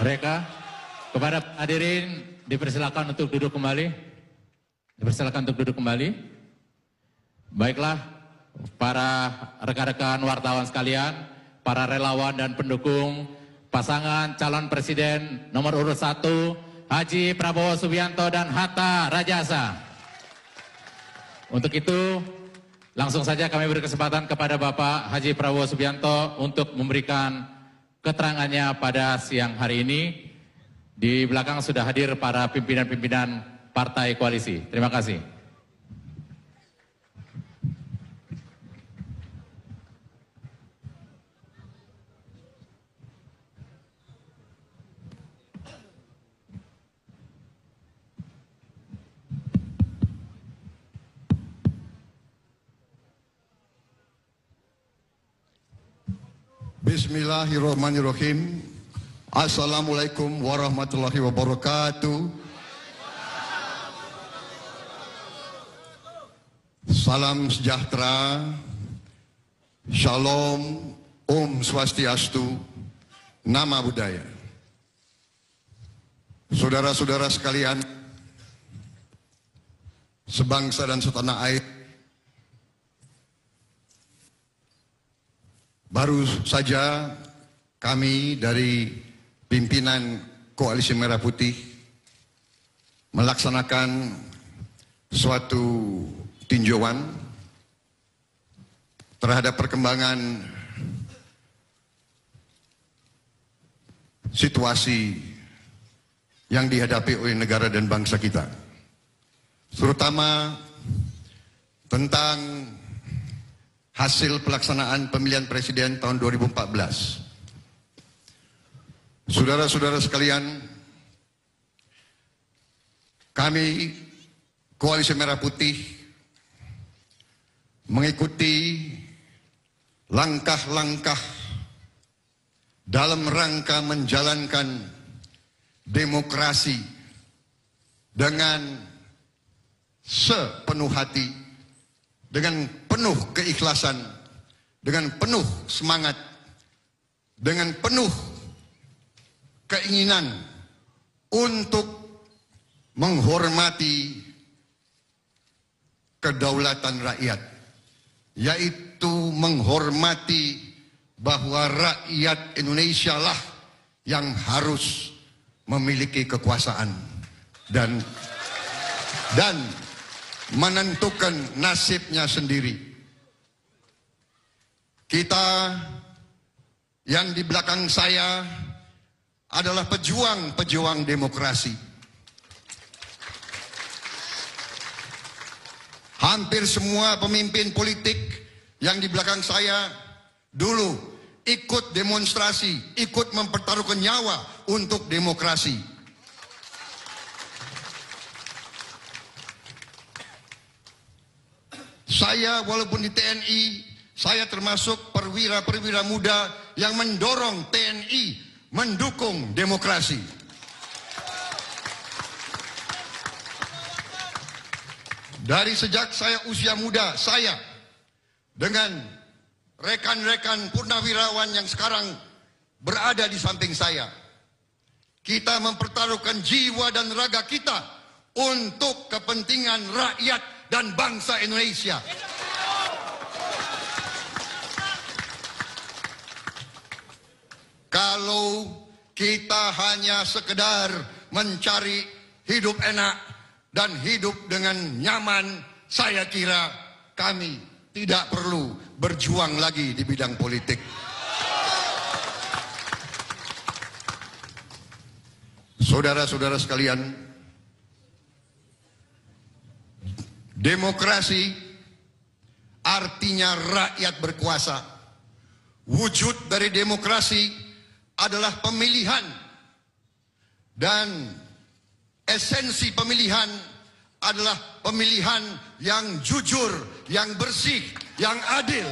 Mereka, kepada hadirin dipersilakan untuk duduk kembali. Dipersilakan untuk duduk kembali. Baiklah, para rekan-rekan wartawan sekalian, para relawan dan pendukung pasangan calon presiden nomor urut 1, Haji Prabowo Subianto dan Hatta Rajasa. Untuk itu, langsung saja kami beri kesempatan kepada Bapak Haji Prabowo Subianto untuk memberikan keterangannya pada siang hari ini. Di belakang sudah hadir para pimpinan-pimpinan partai koalisi. Terima kasih. Bismillahirrahmanirrahim. Assalamualaikum warahmatullahi wabarakatuh. Salam sejahtera, Shalom, Om Swastiastu, Nama Budaya. Saudara-saudara sekalian, sebangsa dan setanah air, baru saja kami dari pimpinan Koalisi Merah Putih melaksanakan suatu tinjauan terhadap perkembangan situasi yang dihadapi oleh negara dan bangsa kita, terutama tentang hasil pelaksanaan pemilihan presiden tahun 2014. Saudara-saudara sekalian, kami Koalisi Merah Putih mengikuti langkah-langkah dalam rangka menjalankan demokrasi dengan sepenuh hati, dengan penuh keikhlasan, dengan penuh semangat, dengan penuh keinginan untuk menghormati kedaulatan rakyat, yaitu menghormati bahwa rakyat Indonesia lah yang harus memiliki kekuasaan dan menentukan nasibnya sendiri. Kita yang di belakang saya adalah pejuang-pejuang demokrasi. Hampir semua pemimpin politik yang di belakang saya dulu ikut demonstrasi, ikut mempertaruhkan nyawa untuk demokrasi. Saya walaupun di TNI, saya termasuk perwira-perwira muda yang mendorong TNI mendukung demokrasi. Dari sejak saya usia muda, saya dengan rekan-rekan purnawirawan yang sekarang berada di samping saya, kita mempertaruhkan jiwa dan raga kita untuk kepentingan rakyat dan bangsa Indonesia. Kalau kita hanya sekedar mencari hidup enak dan hidup dengan nyaman, saya kira kami tidak perlu berjuang lagi di bidang politik. Saudara-saudara sekalian, demokrasi artinya rakyat berkuasa. Wujud dari demokrasi adalah pemilihan, dan esensi pemilihan adalah pemilihan yang jujur, yang bersih, yang adil.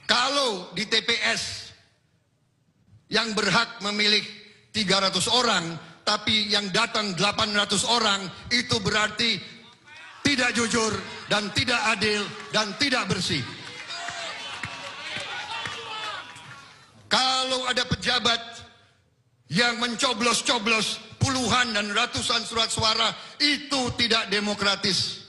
Kalau di TPS yang berhak memilih 300 orang, tapi yang datang 800 orang, itu berarti tidak jujur dan tidak adil dan tidak bersih. pejabat yang mencoblos-coblos puluhan dan ratusan surat suara, itu tidak demokratis.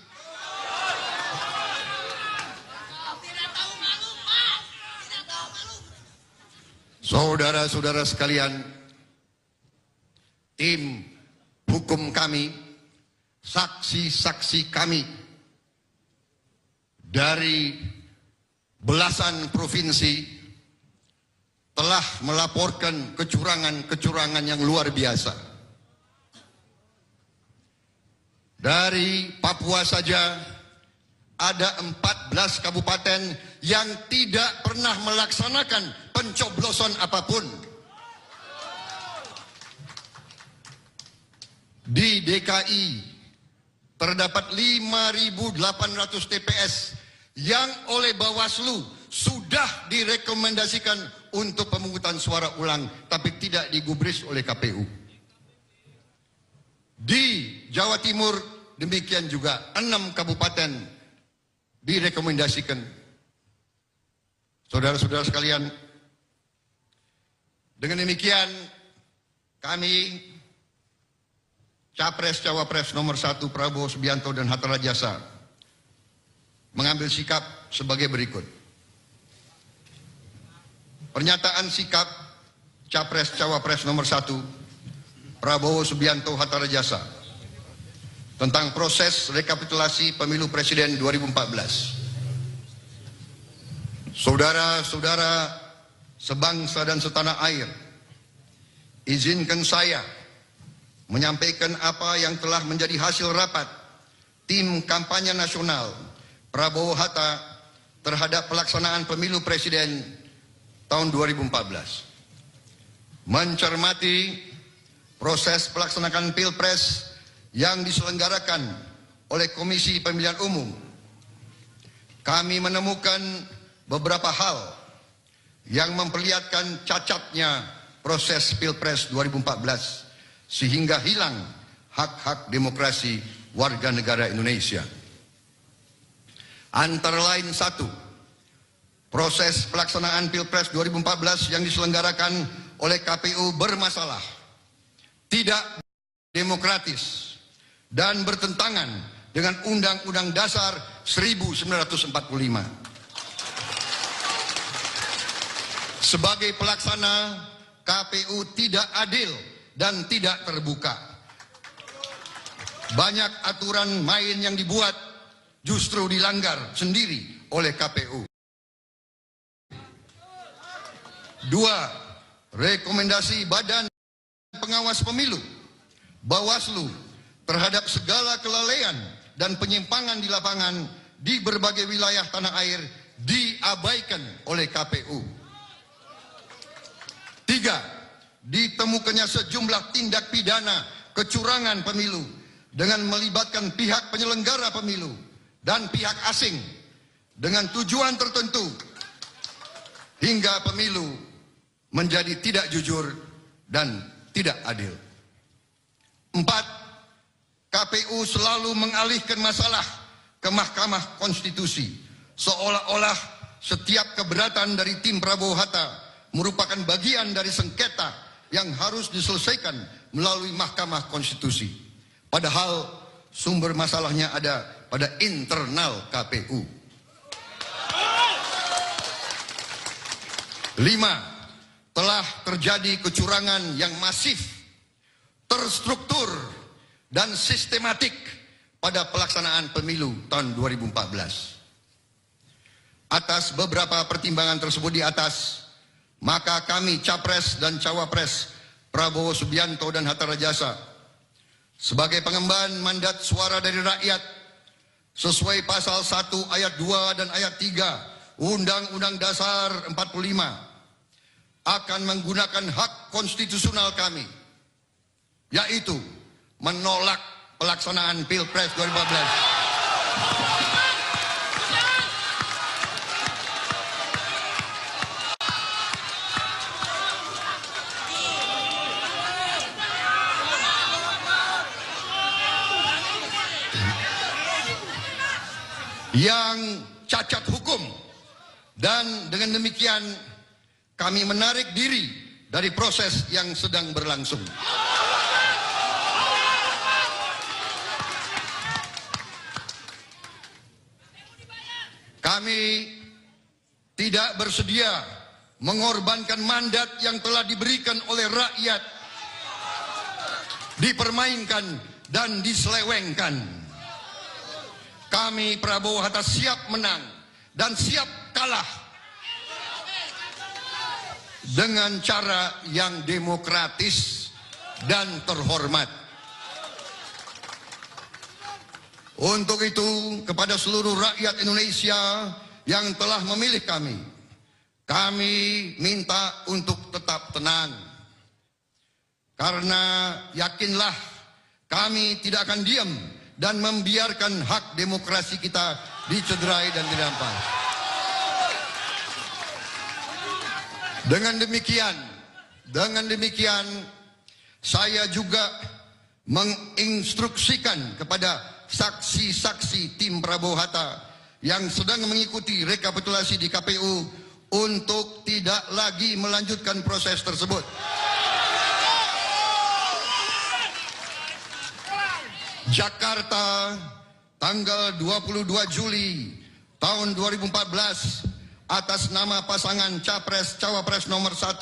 Saudara-saudara sekalian, tim hukum kami, saksi-saksi kami dari belasan provinsi telah melaporkan kecurangan-kecurangan yang luar biasa. Dari Papua saja ada 14 kabupaten yang tidak pernah melaksanakan pencoblosan apapun. Di DKI terdapat 5.800 TPS yang oleh Bawaslu sudah direkomendasikan untuk pemungutan suara ulang, tapi tidak digubris oleh KPU. Di Jawa Timur demikian juga 6 kabupaten direkomendasikan. Saudara-saudara sekalian, dengan demikian kami Capres-Cawapres nomor 1 Prabowo Subianto dan Hatta Rajasa mengambil sikap sebagai berikut. Pernyataan sikap Capres-Cawapres nomor 1 Prabowo Subianto Hatta Rajasa tentang proses rekapitulasi pemilu presiden 2014. Saudara-saudara sebangsa dan setanah air, izinkan saya menyampaikan apa yang telah menjadi hasil rapat tim kampanye nasional Prabowo Hatta terhadap pelaksanaan pemilu presiden tahun 2014. Mencermati proses pelaksanaan pilpres yang diselenggarakan oleh Komisi Pemilihan Umum, kami menemukan beberapa hal yang memperlihatkan cacatnya proses pilpres 2014 sehingga hilang hak-hak demokrasi warga negara Indonesia. Antara lain, 1, proses pelaksanaan Pilpres 2014 yang diselenggarakan oleh KPU bermasalah, tidak demokratis, dan bertentangan dengan Undang-Undang Dasar 1945. Sebagai pelaksana, KPU tidak adil dan tidak terbuka. Banyak aturan main yang dibuat justru dilanggar sendiri oleh KPU. 2, rekomendasi Badan Pengawas Pemilu Bawaslu terhadap segala kelalaian dan penyimpangan di lapangan di berbagai wilayah tanah air diabaikan oleh KPU. 3, ditemukannya sejumlah tindak pidana kecurangan pemilu dengan melibatkan pihak penyelenggara pemilu dan pihak asing dengan tujuan tertentu hingga pemilu menjadi tidak jujur dan tidak adil. 4, KPU selalu mengalihkan masalah ke Mahkamah Konstitusi seolah-olah setiap keberatan dari tim Prabowo Hatta merupakan bagian dari sengketa yang harus diselesaikan melalui Mahkamah Konstitusi. Padahal sumber masalahnya ada pada internal KPU. 5, telah terjadi kecurangan yang masif, terstruktur, dan sistematik pada pelaksanaan pemilu tahun 2014. Atas beberapa pertimbangan tersebut di atas, maka kami Capres dan Cawapres Prabowo Subianto dan Hatta Rajasa sebagai pengemban mandat suara dari rakyat sesuai pasal 1 ayat 2 dan ayat 3 Undang-Undang Dasar 45 akan menggunakan hak konstitusional kami, yaitu menolak pelaksanaan Pilpres 2014. Yang cacat hukum, dan dengan demikian kami menarik diri dari proses yang sedang berlangsung. Kami tidak bersedia mengorbankan mandat yang telah diberikan oleh rakyat, dipermainkan dan diselewengkan. Kami Prabowo Hatta siap menang dan siap kalah dengan cara yang demokratis dan terhormat. Untuk itu, kepada seluruh rakyat Indonesia yang telah memilih kami minta untuk tetap tenang. Karena yakinlah, kami tidak akan diam dan membiarkan hak demokrasi kita dicederai dan dirampas. Dengan demikian, saya juga menginstruksikan kepada saksi-saksi tim Prabowo Hatta yang sedang mengikuti rekapitulasi di KPU untuk tidak lagi melanjutkan proses tersebut. Jakarta, tanggal 22 Juli tahun 2014, atas nama pasangan Capres-Cawapres nomor 1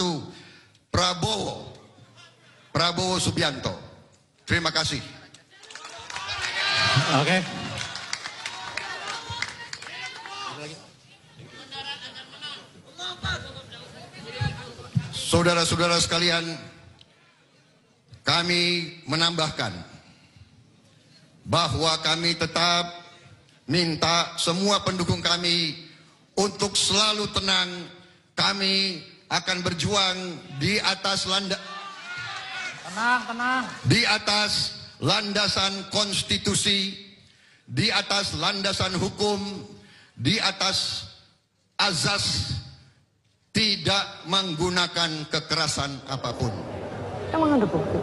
Prabowo Subianto. Terima kasih. Oke. Saudara-saudara sekalian, kami menambahkan bahwa kami tetap minta semua pendukung kami untuk selalu tenang. Kami akan berjuang di atas landasan konstitusi, di atas landasan hukum, di atas azas tidak menggunakan kekerasan apapun. Emang ada bukti?